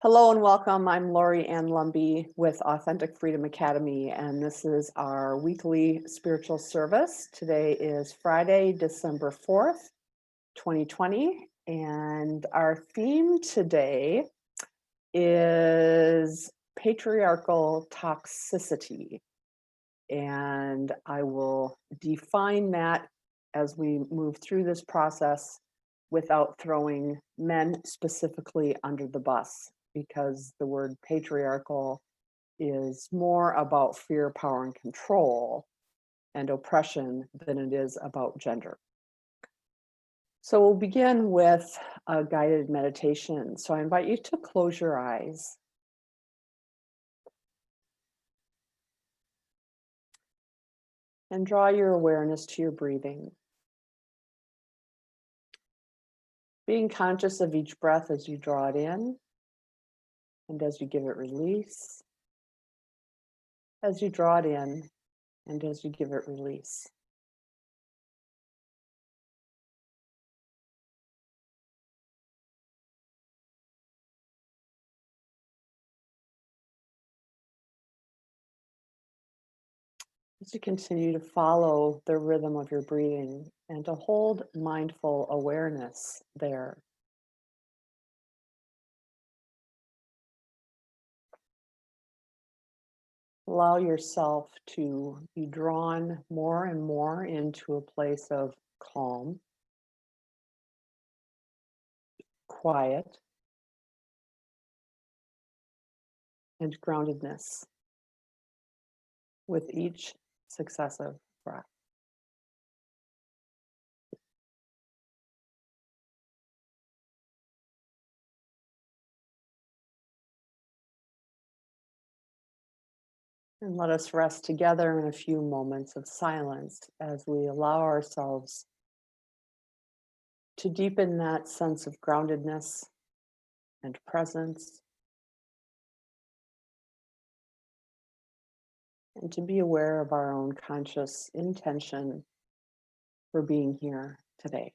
Hello and welcome. I'm Lori Ann Lumbee with Authentic Freedom Academy, and this is our weekly spiritual service. Today is Friday, December 4th, 2020, and our theme today is patriarchal toxicity. And I will define that as we move through this process without throwing men specifically under the bus, because the word patriarchal is more about fear, power, and control and oppression than it is about gender. So we'll begin with a guided meditation. So I invite you to close your eyes. And draw your awareness to your breathing. Being conscious of each breath as you draw it in and as you give it release, as you draw it in and as you give it release. As you continue to follow the rhythm of your breathing and to hold mindful awareness there. Allow yourself to be drawn more and more into a place of calm, quiet, and groundedness with each successive breath. And let us rest together in a few moments of silence as we allow ourselves to deepen that sense of groundedness and presence, and to be aware of our own conscious intention for being here today.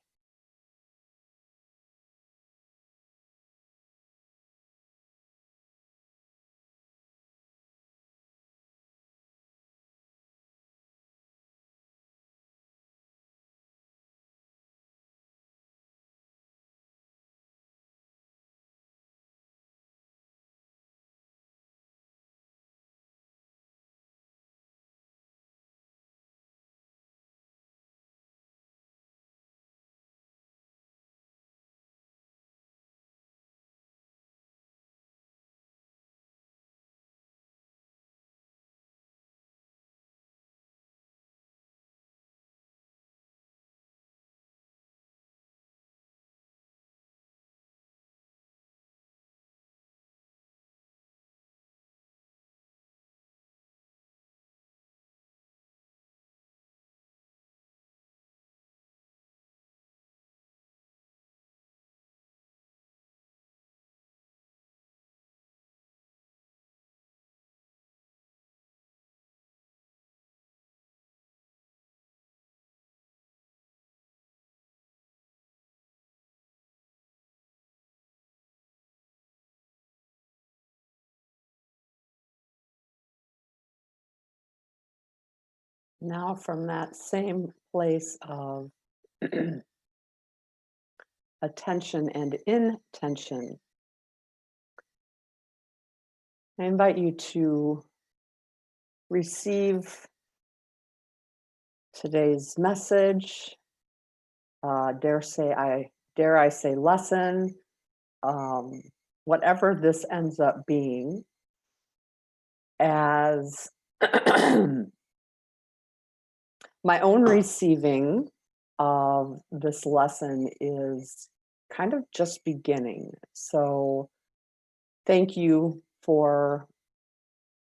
Now, from that same place of attention and intention, I invite you to receive today's message, dare I say lesson, whatever this ends up being, as my own receiving of this lesson is kind of just beginning. So thank you for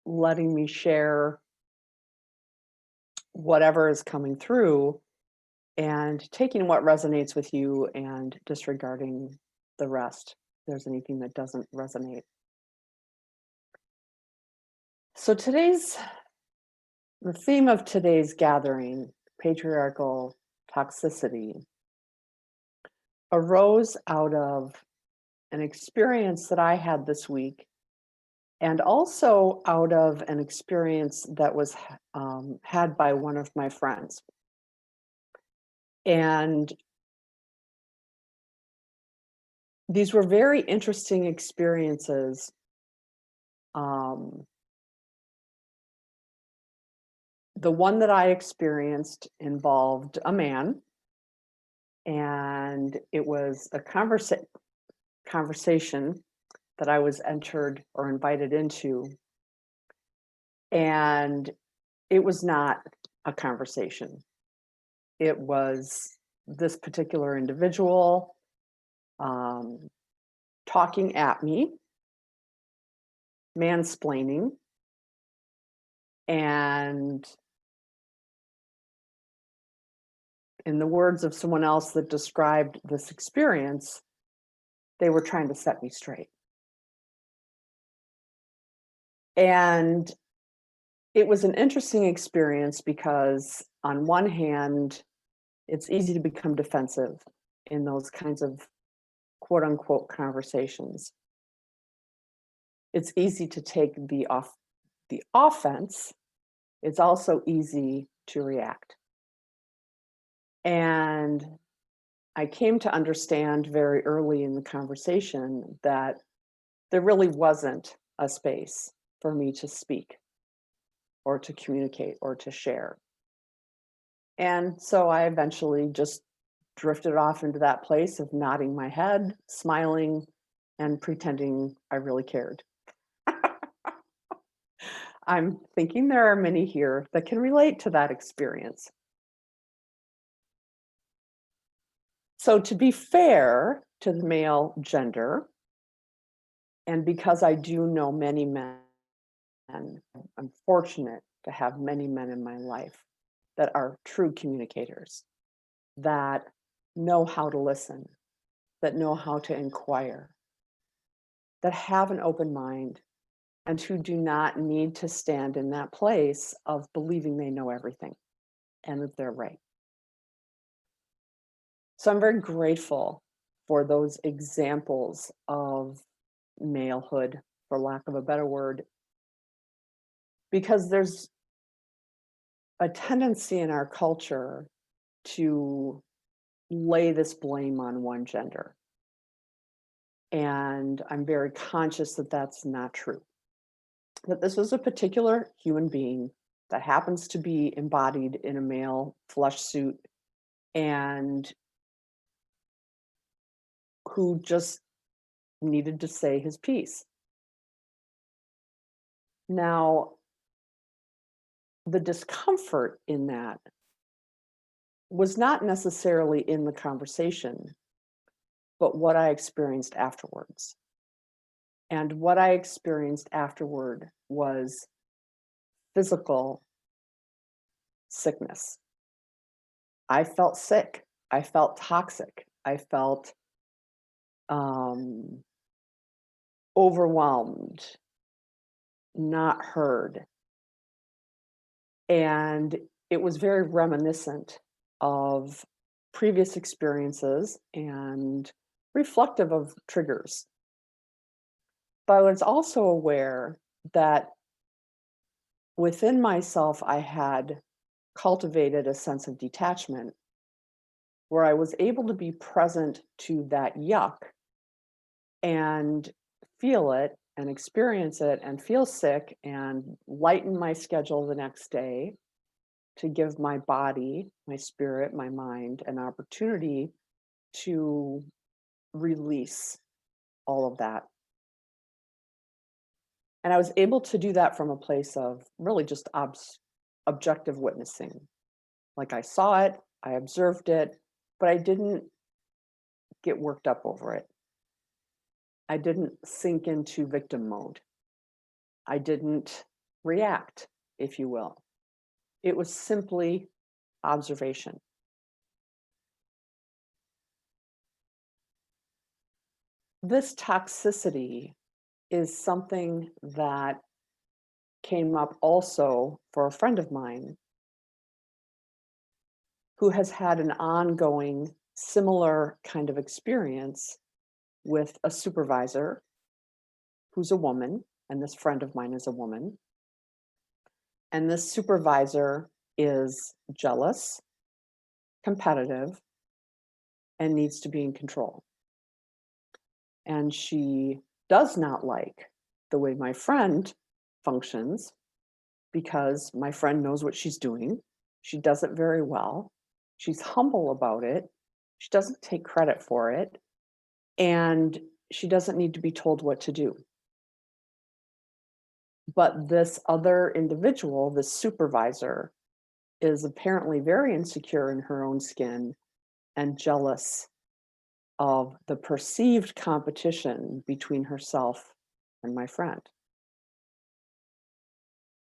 letting me share whatever is coming through and taking what resonates with you and disregarding the rest if there's anything that doesn't resonate. So the theme of today's gathering, patriarchal toxicity, arose out of an experience that I had this week, and also out of an experience that was had by one of my friends. And these were very interesting experiences. The one that I experienced involved a man, and it was a conversation that I was entered or invited into. And it was not a conversation. It was this particular individual talking at me, mansplaining, and in the words of someone else that described this experience, they were trying to set me straight. And it was an interesting experience because, on one hand, it's easy to become defensive in those kinds of quote unquote conversations. It's easy to take the offense. It's also easy to react. And I came to understand very early in the conversation that there really wasn't a space for me to speak or to communicate or to share. And so I eventually just drifted off into that place of nodding my head, smiling, and pretending I really cared. I'm thinking there are many here that can relate to that experience. So, to be fair to the male gender, and because I do know many men, I'm fortunate to have many men in my life that are true communicators, that know how to listen, that know how to inquire, that have an open mind, and who do not need to stand in that place of believing they know everything and that they're right. So I'm very grateful for those examples of malehood, for lack of a better word, because there's a tendency in our culture to lay this blame on one gender. And I'm very conscious that that's not true. That this was a particular human being that happens to be embodied in a male flesh suit and who just needed to say his piece. Now, the discomfort in that was not necessarily in the conversation, but what I experienced afterwards. And what I experienced afterward was physical sickness. I felt sick. I felt toxic. I felt overwhelmed, not heard. And it was very reminiscent of previous experiences and reflective of triggers. But I was also aware that within myself, I had cultivated a sense of detachment where I was able to be present to that yuck and feel it and experience it and feel sick and lighten my schedule the next day to give my body, my spirit, my mind an opportunity to release all of that. And I was able to do that from a place of really just objective witnessing. Like I saw it, I observed it, but I didn't get worked up over it. I didn't sink into victim mode. I didn't react, if you will. It was simply observation. This toxicity is something that came up also for a friend of mine who has had an ongoing similar kind of experience with a supervisor who's a woman, and this friend of mine is a woman. And this supervisor is jealous, competitive, and needs to be in control. And she does not like the way my friend functions because my friend knows what she's doing. She does it very well. She's humble about it. She doesn't take credit for it. And she doesn't need to be told what to do. But this other individual, this supervisor, is apparently very insecure in her own skin and jealous of the perceived competition between herself and my friend.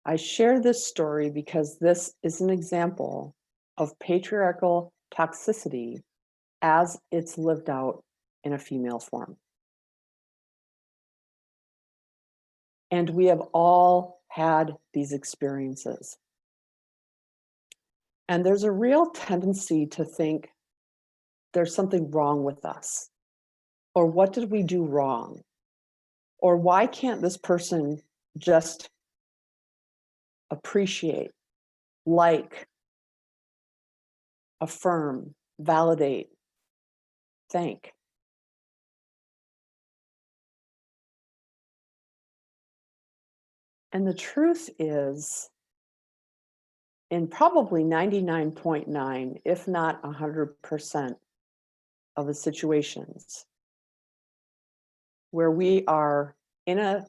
I share this story because this is an example of patriarchal toxicity as it's lived out in a female form. And we have all had these experiences. And there's a real tendency to think there's something wrong with us. Or what did we do wrong? Or why can't this person just appreciate, like, affirm, validate, thank? And the truth is, in probably 99.9, if not 100% of the situations where we are in a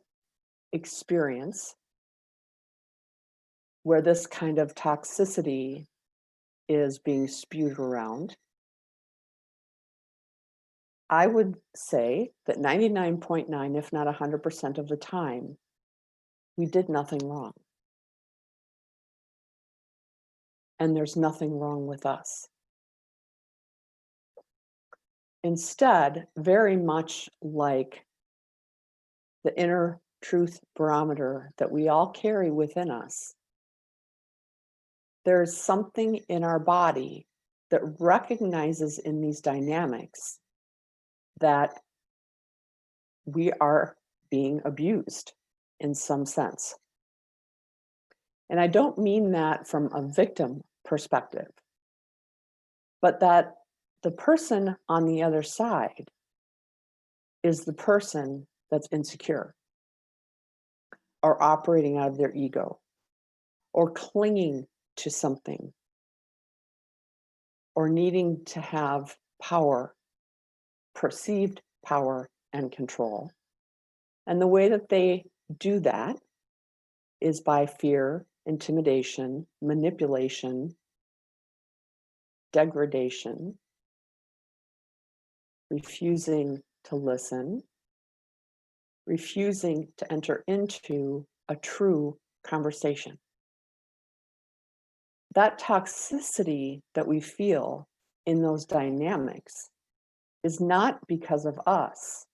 experience where this kind of toxicity is being spewed around, I would say that 99.9, if not 100% of the time, we did nothing wrong. And there's nothing wrong with us. Instead, very much like the inner truth barometer that we all carry within us, there's something in our body that recognizes in these dynamics that we are being abused in some sense. And I don't mean that from a victim perspective, but that the person on the other side is the person that's insecure or operating out of their ego or clinging to something or needing to have power, perceived power and control. And the way that they do that is by fear, intimidation, manipulation, degradation, refusing to listen, refusing to enter into a true conversation. That toxicity that we feel in those dynamics is not because of us.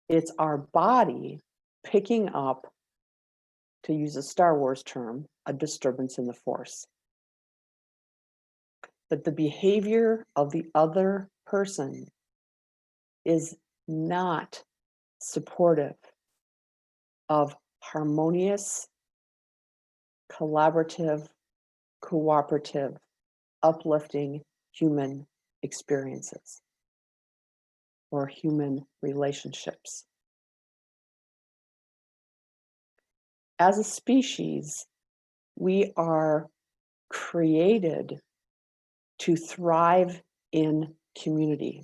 It's our body picking up, to use a Star Wars term, a disturbance in the force. That the behavior of the other person is not supportive of harmonious, collaborative, cooperative, uplifting human experiences or human relationships. As a species, we are created to thrive in community.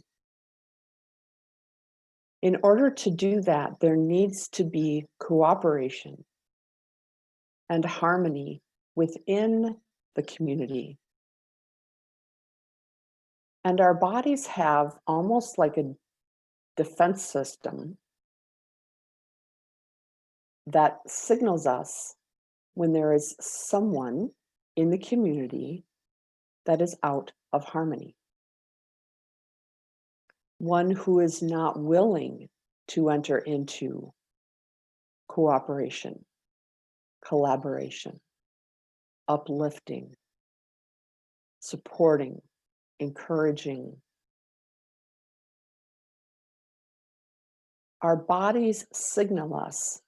In order to do that, there needs to be cooperation and harmony within the community. And our bodies have almost like a defense system that signals us when there is someone in the community that is out of harmony. One who is not willing to enter into cooperation, collaboration, uplifting, supporting, encouraging, Our bodies signal us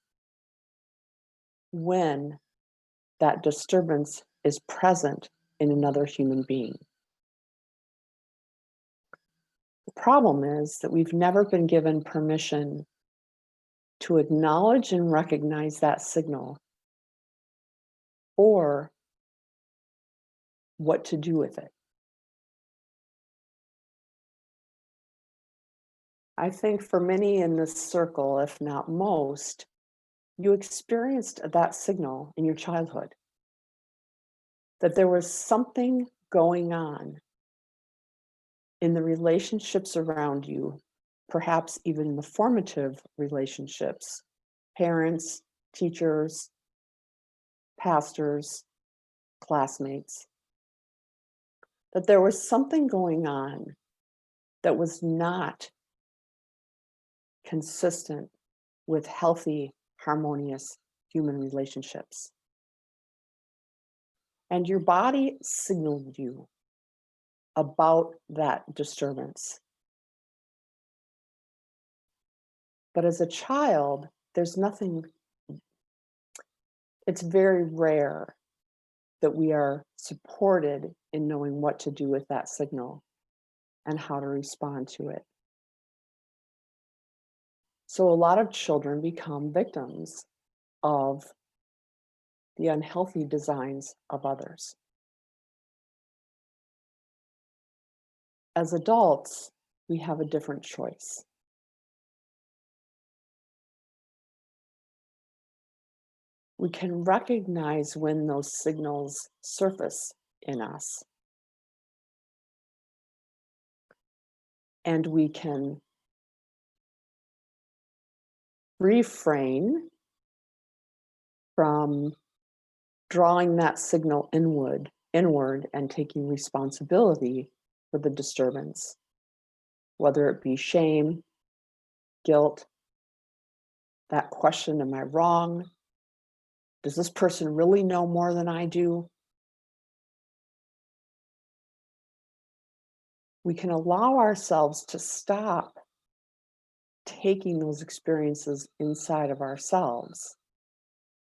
when that disturbance is present in another human being. The problem is that we've never been given permission to acknowledge and recognize that signal or what to do with it. I think for many in this circle, if not most, you experienced that signal in your childhood, that there was something going on in the relationships around you, perhaps even the formative relationships, parents, teachers, pastors, classmates, that there was something going on that was not consistent with healthy, harmonious human relationships. And your body signaled you about that disturbance. But as a child, there's nothing, it's very rare that we are supported in knowing what to do with that signal and how to respond to it. So a lot of children become victims of the unhealthy designs of others. As adults, we have a different choice. We can recognize when those signals surface in us. And we can refrain from drawing that signal inward and taking responsibility for the disturbance, whether it be shame, guilt, that question, am I wrong? Does this person really know more than I do? We can allow ourselves to stop taking those experiences inside of ourselves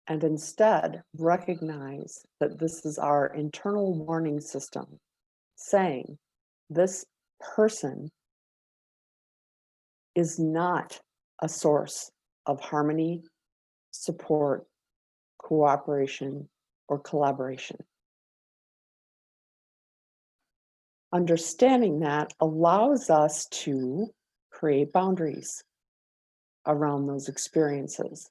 and instead recognize that this is our internal warning system saying, this person is not a source of harmony, support, cooperation, or collaboration. Understanding that allows us to create boundaries around those experiences.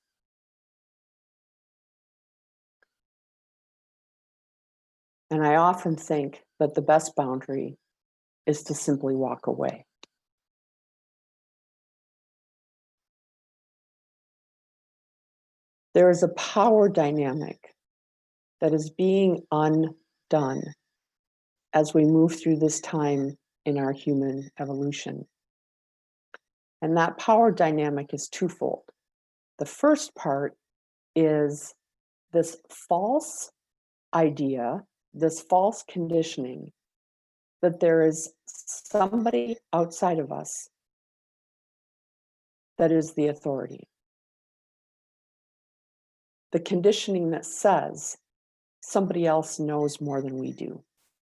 And I often think that the best boundary is to simply walk away. There is a power dynamic that is being undone as we move through this time in our human evolution. And that power dynamic is twofold. The first part is this false idea, this false conditioning that there is somebody outside of us that is the authority. The conditioning that says somebody else knows more than we do,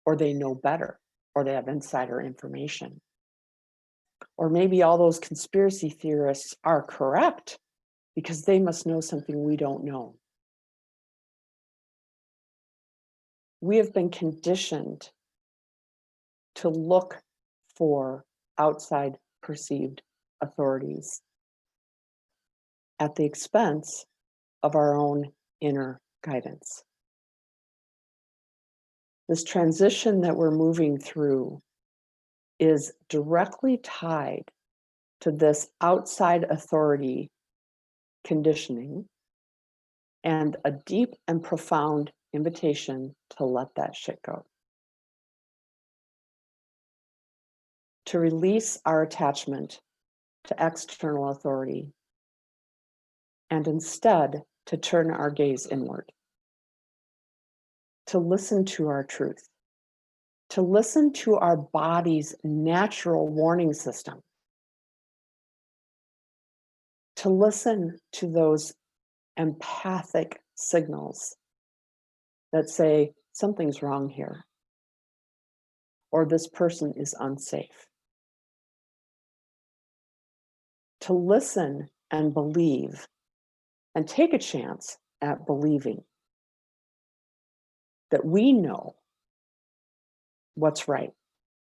or they know better, or they have insider information. Or maybe all those conspiracy theorists are correct because they must know something we don't know. We have been conditioned to look for outside perceived authorities at the expense of our own inner guidance. This transition that we're moving through is directly tied to this outside authority conditioning and a deep and profound invitation to let that shit go. To release our attachment to external authority and instead to turn our gaze inward. To listen to our truth. To listen to our body's natural warning system. to listen to those empathic signals that say something's wrong here, or this person is unsafe. To listen and believe, and take a chance at believing that we know what's right.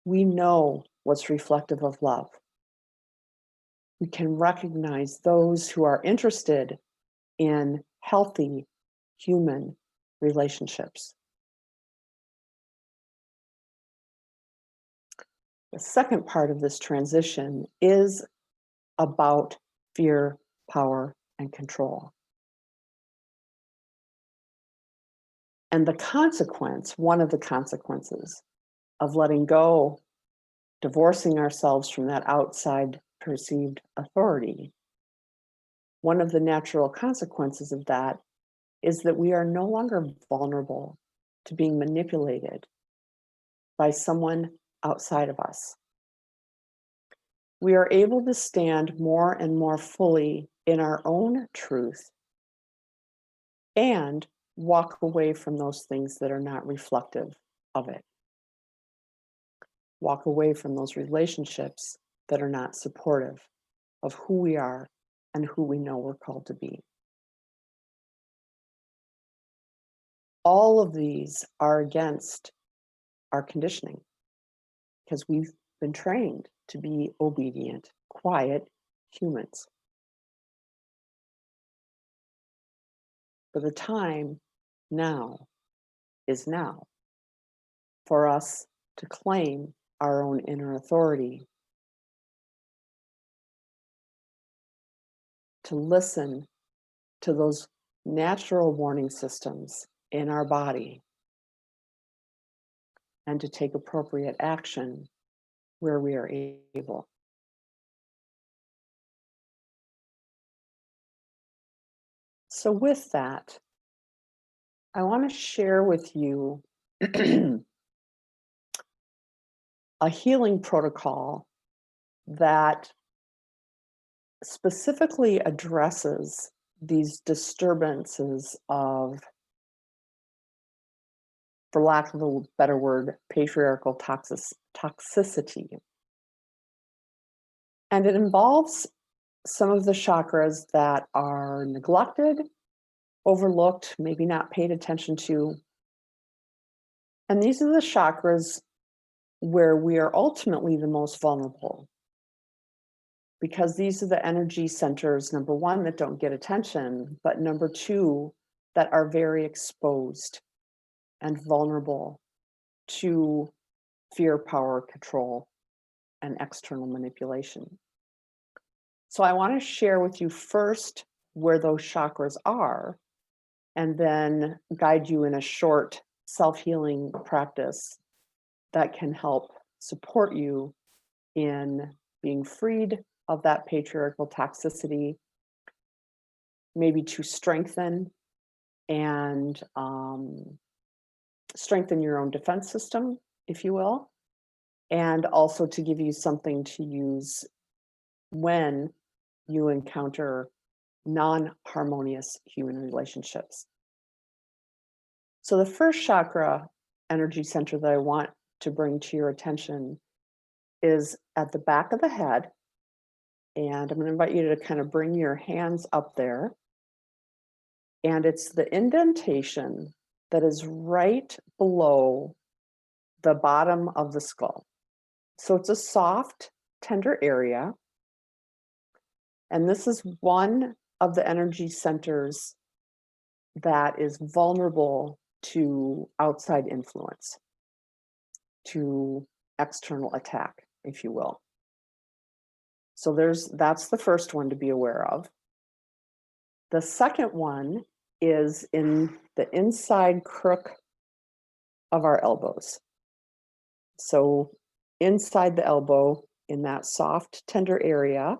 We know what's reflective of love. We can recognize those who are interested in healthy human relationships. The second part of this transition is about fear, power, and control. And the consequence, one of the consequences of letting go, divorcing ourselves from that outside perceived authority, one of the natural consequences of that is that we are no longer vulnerable to being manipulated by someone outside of us. We are able to stand more and more fully in our own truth and walk away from those things that are not reflective of it. Walk away from those relationships that are not supportive of who we are and who we know we're called to be. All of these are against our conditioning because we've been trained to be obedient, quiet humans. But the time now is now for us to claim our own inner authority, to listen to those natural warning systems in our body, and to take appropriate action where we are able. So with that, I want to share with you a healing protocol that specifically addresses these disturbances of, for lack of a better word, patriarchal toxicity. And it involves some of the chakras that are neglected, overlooked, maybe not paid attention to. And these are the chakras where we are ultimately the most vulnerable, because these are the energy centers, number one, that don't get attention, but number two, that are very exposed and vulnerable to fear, power, control, and external manipulation. So I want to share with you first where those chakras are, and then guide you in a short self-healing practice that can help support you in being freed of that patriarchal toxicity, maybe to strengthen and strengthen your own defense system, if you will, and also to give you something to use when you encounter non-harmonious human relationships. So the first chakra energy center that I want to bring to your attention is at the back of the head. And I'm going to invite you to kind of bring your hands up there. And it's the indentation that is right below the bottom of the skull. So it's a soft, tender area. And this is one of the energy centers that is vulnerable to outside influence, to external attack, if you will. So that's the first one to be aware of. The second one is in the inside crook of our elbows. So inside the elbow, in that soft, tender area.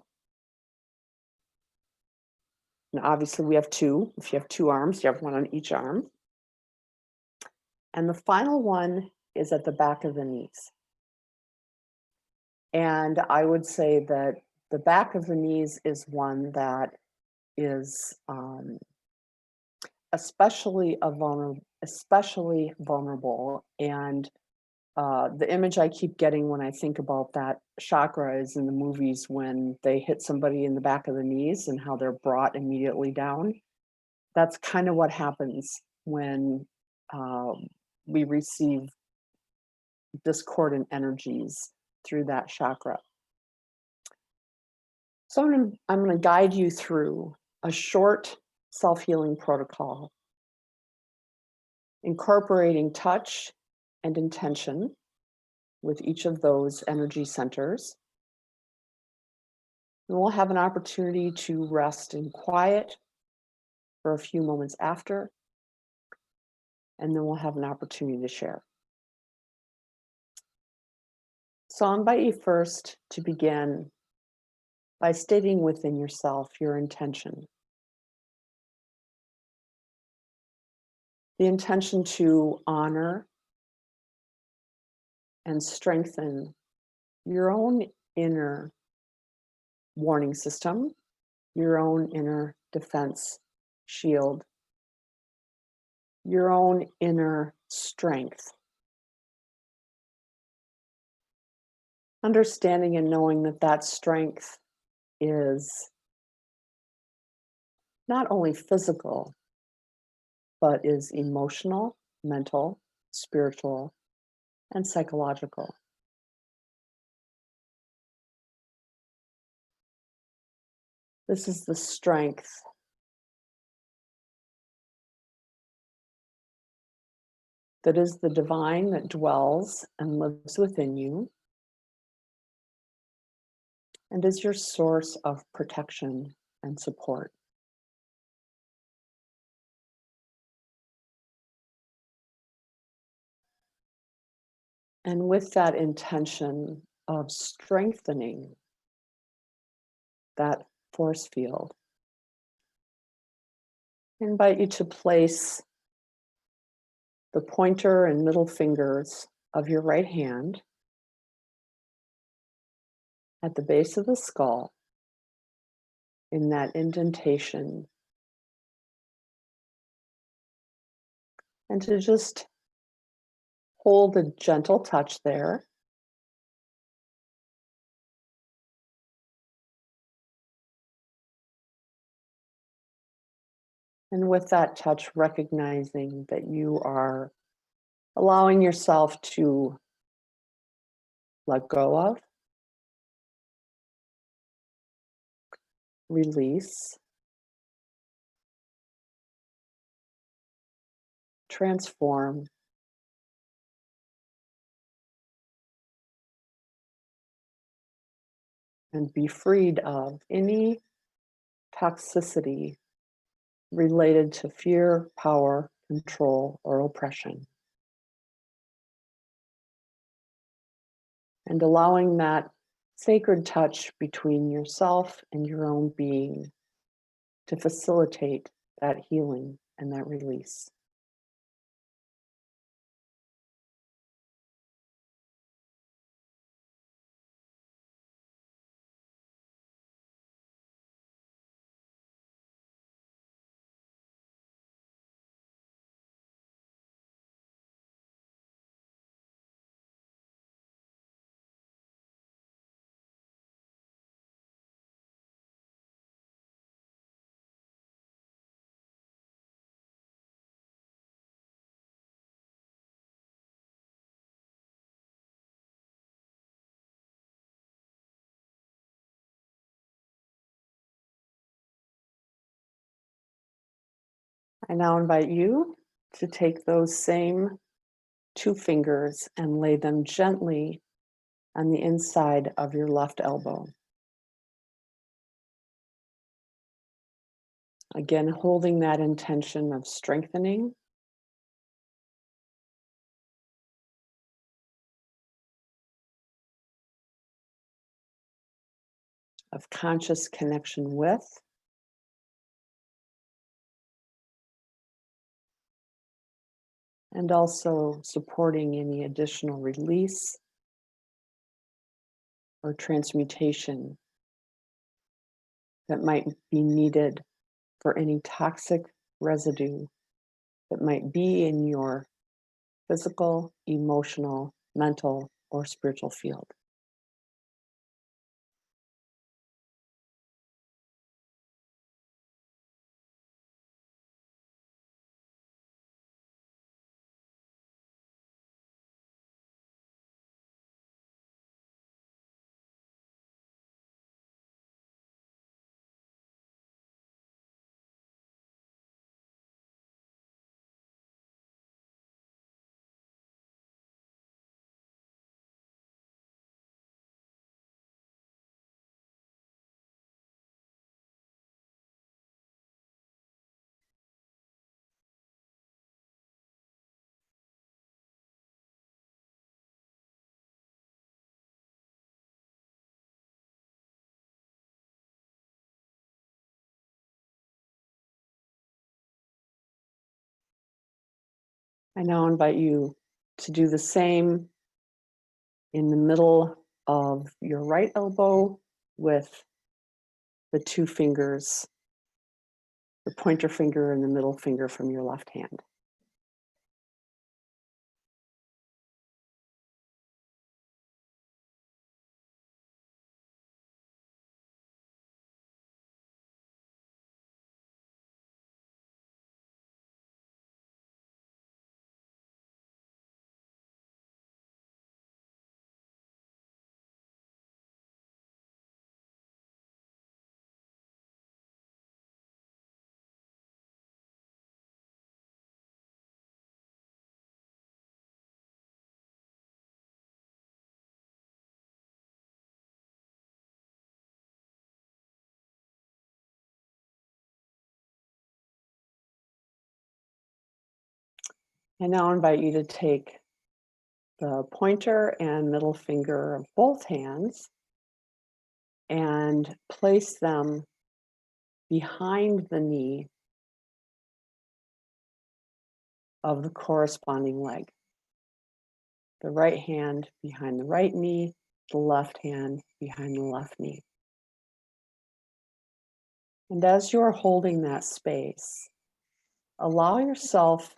And obviously we have two. If you have two arms, you have one on each arm. And the final one is at the back of the knees. And I would say that The back of the knees is one that is especially vulnerable. And the image I keep getting when I think about that chakra is in the movies when they hit somebody in the back of the knees and how they're brought immediately down. That's kind of what happens when uh, we receive discordant energies through that chakra. So I'm going to guide you through a short self-healing protocol, incorporating touch and intention with each of those energy centers. And we'll have an opportunity to rest in quiet for a few moments after, and then we'll have an opportunity to share. So I'll invite you first to begin by stating within yourself your intention. The intention to honor and strengthen your own inner warning system, your own inner defense shield, your own inner strength. Understanding and knowing that that strength is not only physical, but is emotional, mental, spiritual, and psychological. This is the strength that is the divine that dwells and lives within you and is your source of protection and support. And with that intention of strengthening that force field, I invite you to place the pointer and middle fingers of your right hand at the base of the skull in that indentation, and to just hold a gentle touch there. And with that touch, recognizing that you are allowing yourself to let go of, release, transform, and be freed of any toxicity related to fear, power, control, or oppression. And allowing that sacred touch between yourself and your own being to facilitate that healing and that release. I now invite you to take those same two fingers and lay them gently on the inside of your left elbow. Again, holding that intention of strengthening, of conscious connection with, and also supporting any additional release or transmutation that might be needed for any toxic residue that might be in your physical, emotional, mental, or spiritual field. I now invite you to do the same in the middle of your right elbow with the two fingers, the pointer finger and the middle finger from your left hand. I now invite you to take the pointer and middle finger of both hands and place them behind the knee of the corresponding leg. The right hand behind the right knee, the left hand behind the left knee. And as you're holding that space, allow yourself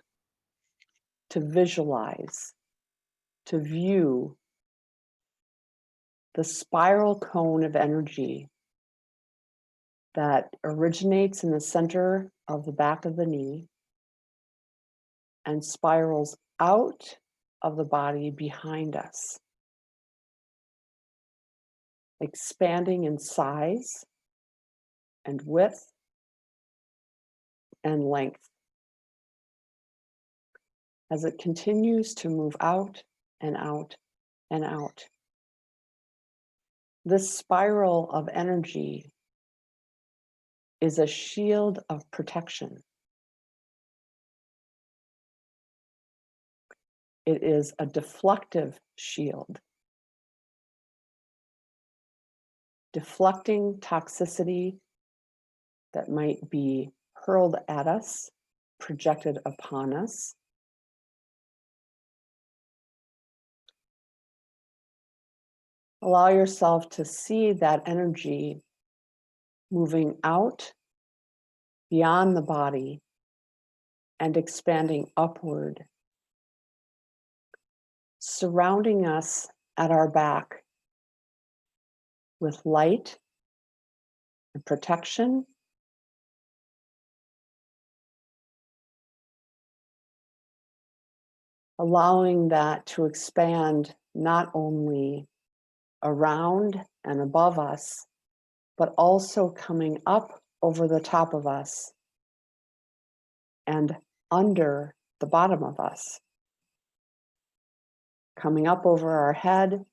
to visualize, to view the spiral cone of energy that originates in the center of the back of the knee and spirals out of the body behind us, expanding in size and width and length as it continues to move out and out and out. This spiral of energy is a shield of protection. It is a deflective shield, deflecting toxicity that might be hurled at us, projected upon us. Allow yourself to see that energy moving out beyond the body and expanding upward, surrounding us at our back with light and protection, allowing that to expand not only around and above us, but also coming up over the top of us and under the bottom of us, coming up over our head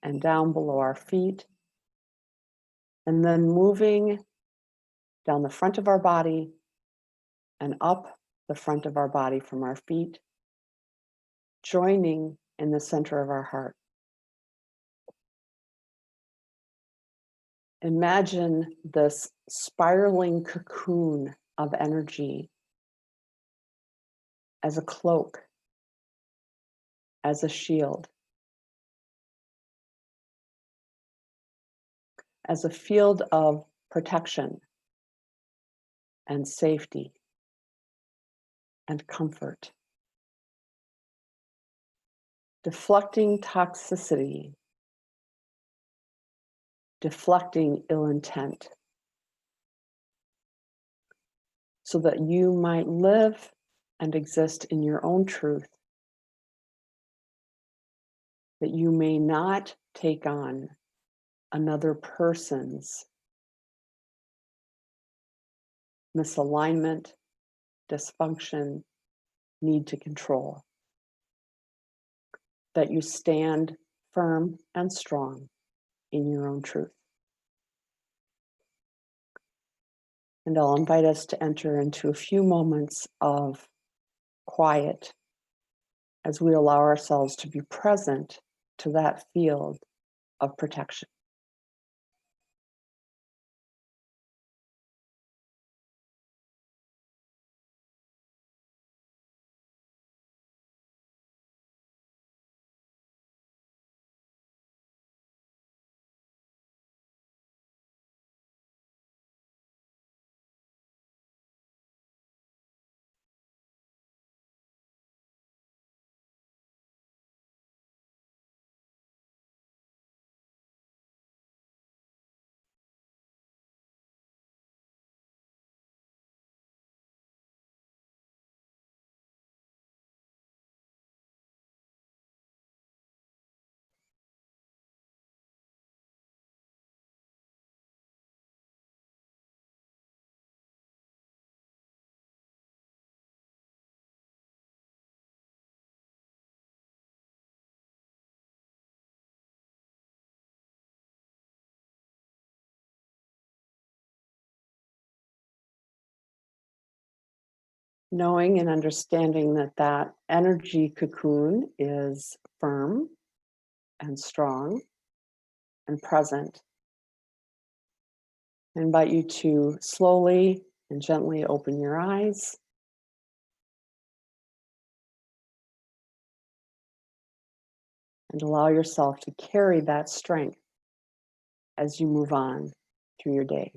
and down below our feet, and then moving down the front of our body and up the front of our body from our feet, joining in the center of our heart. Imagine this spiraling cocoon of energy as a cloak, as a shield, as a field of protection and safety and comfort. Deflecting toxicity, deflecting ill intent, so that you might live and exist in your own truth, that you may not take on another person's misalignment, dysfunction, need to control, that you stand firm and strong in your own truth. And I'll invite us to enter into a few moments of quiet as we allow ourselves to be present to that field of protection. Knowing and understanding that that energy cocoon is firm and strong and present. I invite you to slowly and gently open your eyes. And allow yourself to carry that strength as you move on through your day.